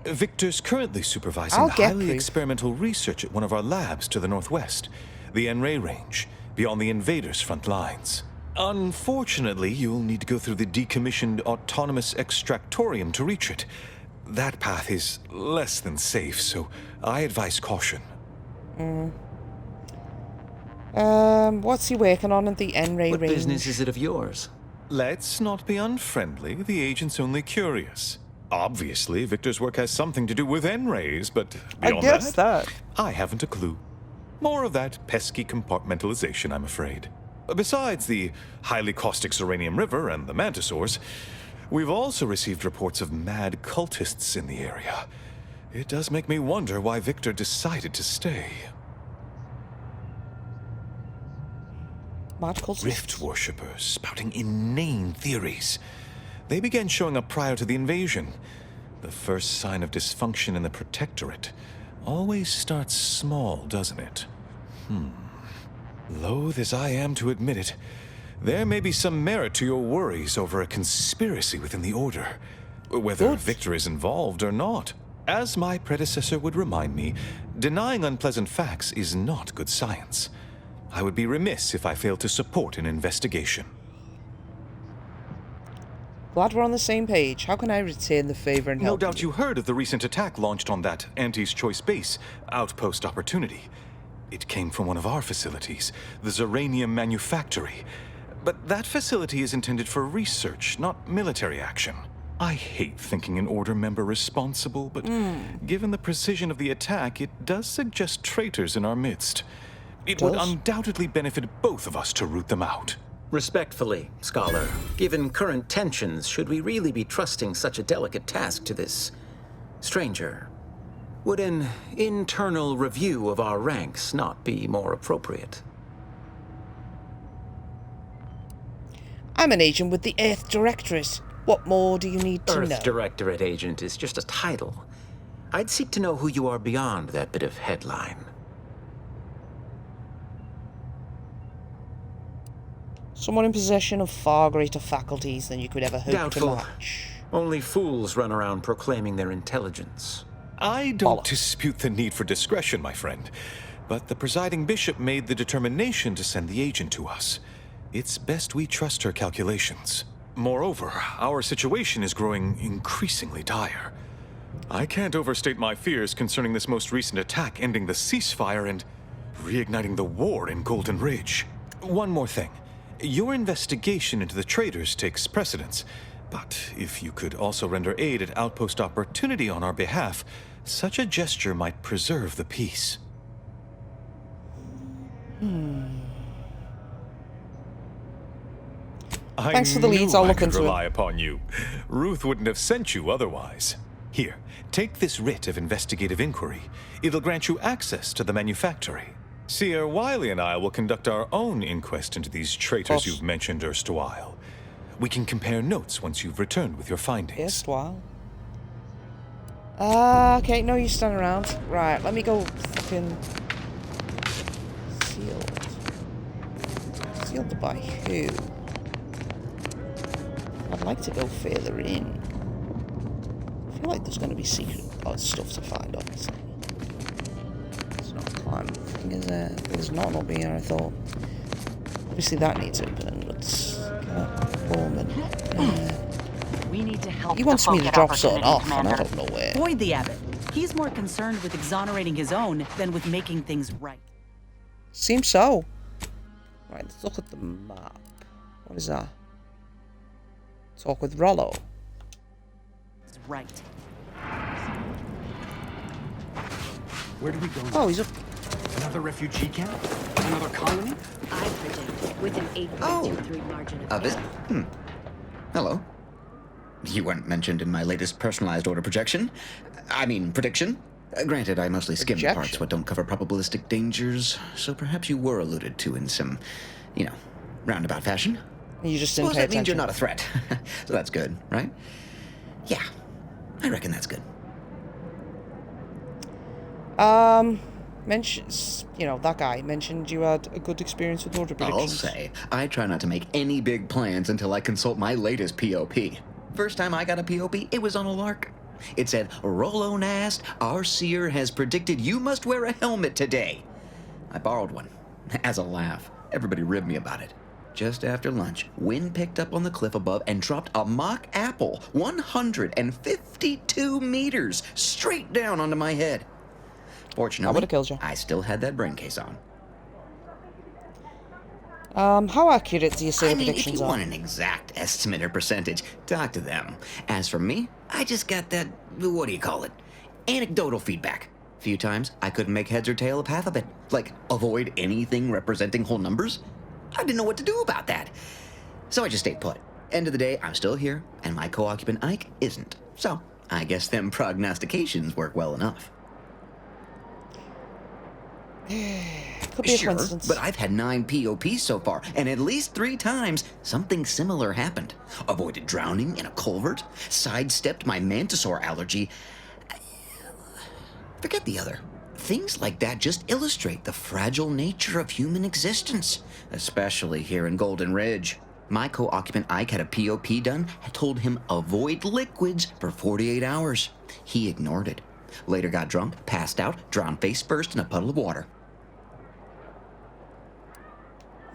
Victor's currently supervising highly experimental research at one of our labs to the northwest, the En-Ray Range, beyond the invaders' front lines. Unfortunately, you'll need to go through the decommissioned autonomous extractorium to reach it. That path is less than safe, so I advise caution. What's he working on at the En-Ray Range? What business is it of yours? Let's not be unfriendly. The agent's only curious. Obviously, Victor's work has something to do with En-Rays, but beyond that, I haven't a clue. More of that pesky compartmentalization, I'm afraid. Besides the highly caustic Serenium River and the Mantisaurs, we've also received reports of mad cultists in the area. It does make me wonder why Victor decided to stay. Mad cultists? Rift worshippers spouting inane theories. They began showing up prior to the invasion. The first sign of dysfunction in the Protectorate always starts small, doesn't it? Loath as I am to admit it, there may be some merit to your worries over a conspiracy within the Order, whether Victor is involved or not. As my predecessor would remind me, denying unpleasant facts is not good science. I would be remiss if I failed to support an investigation. Glad we're on the same page. How can I retain the favor and help No doubt you heard of the recent attack launched on that Auntie's Choice base, Outpost Opportunity. It came from one of our facilities, the Zeranium Manufactory. But that facility is intended for research, not military action. I hate thinking an Order member responsible, but given the precision of the attack, it does suggest traitors in our midst. It would undoubtedly benefit both of us to root them out. Respectfully, Scholar, given current tensions, should we really be trusting such a delicate task to this stranger? Would an internal review of our ranks not be more appropriate? I'm an agent with the Earth Directorate. What more do you need to know? Earth Directorate agent is just a title. I'd seek to know who you are beyond that bit of headline. Someone in possession of far greater faculties than you could ever hope Doubtful. to match. Only fools run around proclaiming their intelligence. I don't dispute the need for discretion, my friend, but the presiding bishop made the determination to send the agent to us. It's best we trust her calculations. Moreover, our situation is growing increasingly dire. I can't overstate my fears concerning this most recent attack ending the ceasefire and reigniting the war in Golden Ridge. One more thing. Your investigation into the traitors takes precedence, but if you could also render aid at Outpost Opportunity on our behalf, such a gesture might preserve the peace. Thanks for the leads, I'll look into it. Rely upon you. Ruth wouldn't have sent you otherwise. Here, take this writ of investigative inquiry. It'll grant you access to the manufactory. Seer Wiley and I will conduct our own inquest into these traitors you've mentioned erstwhile. We can compare notes once you've returned with your findings. Erstwhile? Okay, no use standing around. Right, let me go fucking... Sealed. Sealed by who? I'd like to go further in. I feel like there's going to be secret stuff to find, obviously. It's not a climb thing, is there? There's not up here, I thought. Obviously that needs opening, but... We need to help. He wants me to drop something off, and I don't know where. Boyd the Abbot. He's more concerned with exonerating his own than with making things right. Seems so. Right, let's look at the map. What is that? Talk with Rollo. It's right. Where do we go? Oh, he's up. Another refugee camp? Another colony? I predict with an 8.23 margin of error. Hello. You weren't mentioned in my latest personalized order projection. I mean, prediction. Granted, I mostly skim the parts what don't cover probabilistic dangers, so perhaps you were alluded to in some, roundabout fashion. You just didn't Suppose pay that means attention. you're not a threat. So that's good, right? Yeah, I reckon that's good. Mentions, that guy mentioned you had a good experience with order predictions. I'll say, I try not to make any big plans until I consult my latest POP. First time I got a POP, it was on a lark. It said, Rollo Nast, our seer has predicted you must wear a helmet today. I borrowed one. As a laugh, everybody ribbed me about it. Just after lunch, wind picked up on the cliff above and dropped a mock apple 152 meters straight down onto my head. Fortunately, I would have killed you. I still had that brain case on. How accurate do you say the if predictions you are? want an exact estimate or percentage, talk to them. As for me, I just got that, what do you call it? Anecdotal feedback. A few times, I couldn't make heads or tail of half of it. Like, avoid anything representing whole numbers. I didn't know what to do about that. So I just stayed put. End of the day, I'm still here, and my co-occupant Ike isn't. So, I guess them prognostications work well enough. Could be a Sure, coincidence. but I've had 9 POPs so far, and at least 3 times, something similar happened. Avoided drowning in a culvert, sidestepped my mantisaur allergy. Forget the other. Things like that just illustrate the fragile nature of human existence, especially here in Golden Ridge. My co-occupant Ike had a POP done, had told him avoid liquids for 48 hours. He ignored it. Later got drunk, passed out, drowned face first in a puddle of water.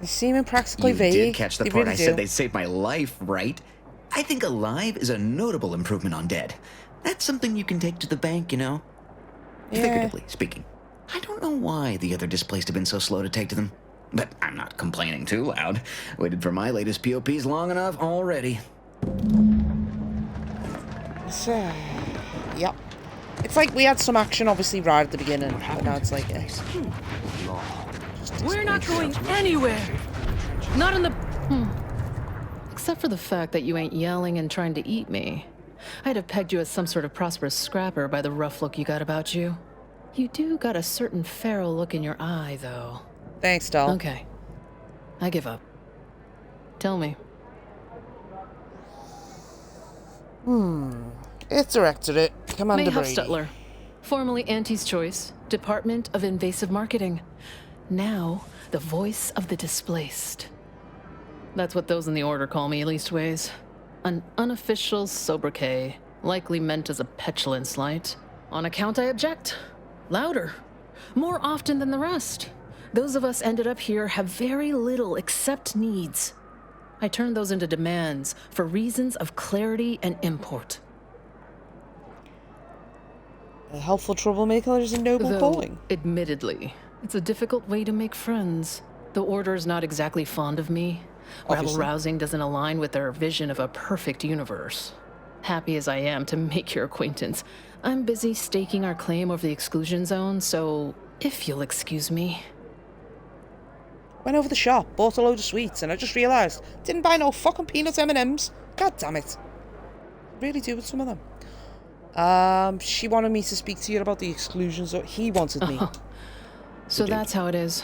They seem impractically You vague. did catch the They part really I do. said they saved my life, right? I think alive is a notable improvement on dead. That's something you can take to the bank, Yeah. Figuratively speaking. I don't know why the other displaced have been so slow to take to them. But I'm not complaining too loud. Waited for my latest POPs long enough already. So, yep. It's like we had some action, obviously, right at the beginning, but now it's like, just We're not going anywhere. Not in the... Except for the fact that you ain't yelling and trying to eat me. I'd have pegged you as some sort of prosperous scrapper by the rough look you got about you. You do got a certain feral look in your eye, though. Thanks, doll. Okay. I give up. Tell me. It's Directorate. Commander May Brady. Huffstutler, formerly Auntie's Choice, Department of Invasive Marketing. Now, the voice of the displaced. That's what those in the Order call me, leastways. An unofficial sobriquet, likely meant as a petulant slight. On account I object. Louder. More often than the rest. Those of us ended up here have very little except needs. I turn those into demands for reasons of clarity and import. A helpful troublemaker is a noble Though, calling. admittedly, it's a difficult way to make friends. The Order is not exactly fond of me. Rabble-rousing doesn't align with their vision of a perfect universe. Happy as I am to make your acquaintance, I'm busy staking our claim over the exclusion zone, so if you'll excuse me. Went over the shop, bought a load of sweets, and I just realised didn't buy no fucking peanut M&Ms. God damn it. Really do with some of them. She wanted me to speak to you about the exclusion zone. He wanted me. So that's how it is.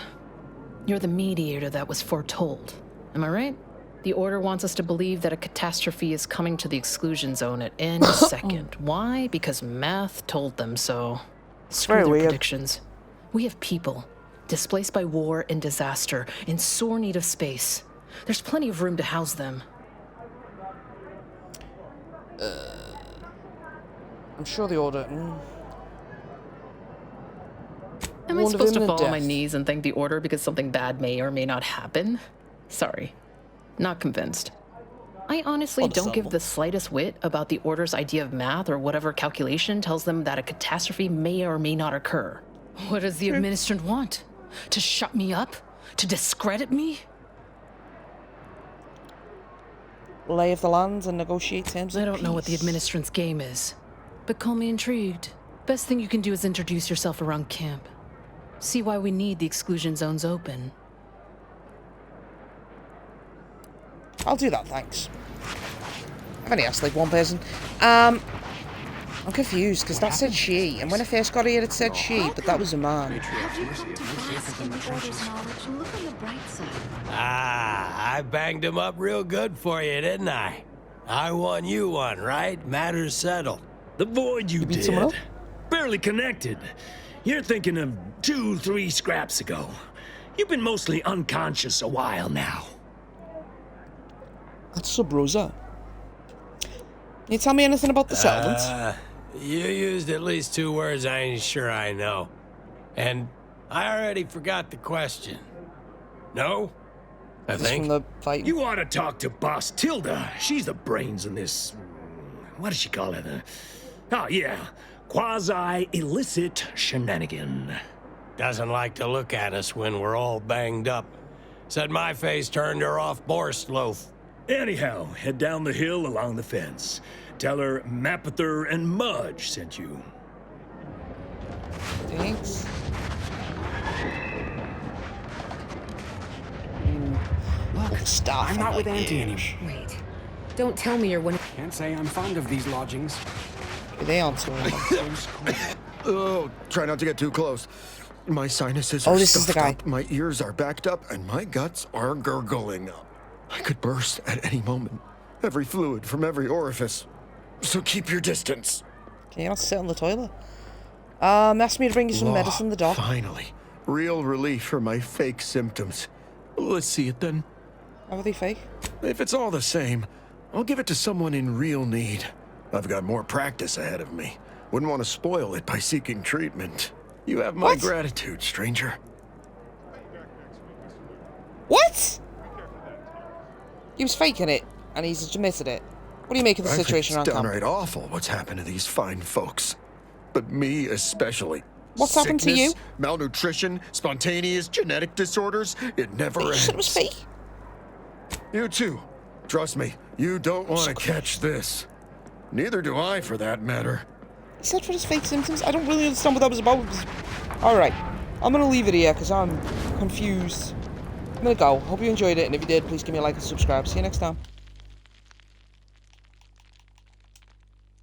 You're the mediator that was foretold. Am I right? The Order wants us to believe that a catastrophe is coming to the exclusion zone at any second. Why? Because math told them so. Screw their predictions. We have people displaced by war and disaster, in sore need of space. There's plenty of room to house them. I'm sure the Order... Am I supposed to fall on my knees and thank the Order because something bad may or may not happen? Sorry. Not convinced. I honestly don't give the slightest whit about the Order's idea of math or whatever calculation tells them that a catastrophe may or may not occur. What does the administrant want? To shut me up? To discredit me? Lay of the land and negotiate terms of I don't know what the administrant's game is, but call me intrigued. Best thing you can do is introduce yourself around camp. See why we need the exclusion zones open. I'll do that, thanks. I've only asked like one person. I'm confused because that said she, and when I first got here it said she, but that was a man. Ah, I banged him up real good for you, didn't I? I won you one, right? Matters settled. The void you did. Barely connected. You're thinking of 2-3 scraps ago. You've been mostly unconscious a while now. That's Sub Rosa. Can you tell me anything about the settlement? You used at least 2 words I ain't sure I know. And I already forgot the question. No? I think. From the fight. You ought to talk to Boss Tilda. She's the brains in this... What does she call it? Oh, yeah. Quasi-illicit shenanigan. Doesn't like to look at us when we're all banged up. Said my face turned her off Borscht Loaf. Anyhow, head down the hill along the fence. Tell her Mapother and Mudge sent you. Thanks. Look, I'm not with Auntie anymore. Wait. Don't tell me you're one of... Can't say I'm fond of these lodgings. They answer. Oh, try not to get too close. My sinuses Oh, are this is the stuffed guy. up, my ears are backed up, and my guts are gurgling. I could burst at any moment. Every fluid from every orifice. So keep your distance. Can you not sit on the toilet? Asked me to bring you some medicine, the doc. Finally. Real relief for my fake symptoms. Let's see it then. How are they fake? If it's all the same, I'll give it to someone in real need. I've got more practice ahead of me. Wouldn't want to spoil it by seeking treatment. You have my gratitude, stranger. What? He was faking it, and he's admitted it. What do you make of the situation around It's camp? downright awful what's happened to these fine folks. But me especially. What's happened to you? Sickness, malnutrition, spontaneous genetic disorders. It never ends. It was fake. You too. Trust me, you don't want to catch this. Neither do I, for that matter. Except for his fake symptoms. I don't really understand what that was about. Alright. I'm going to leave it here because I'm confused. I'm going to go. Hope you enjoyed it, and if you did, please give me a like and subscribe. See you next time.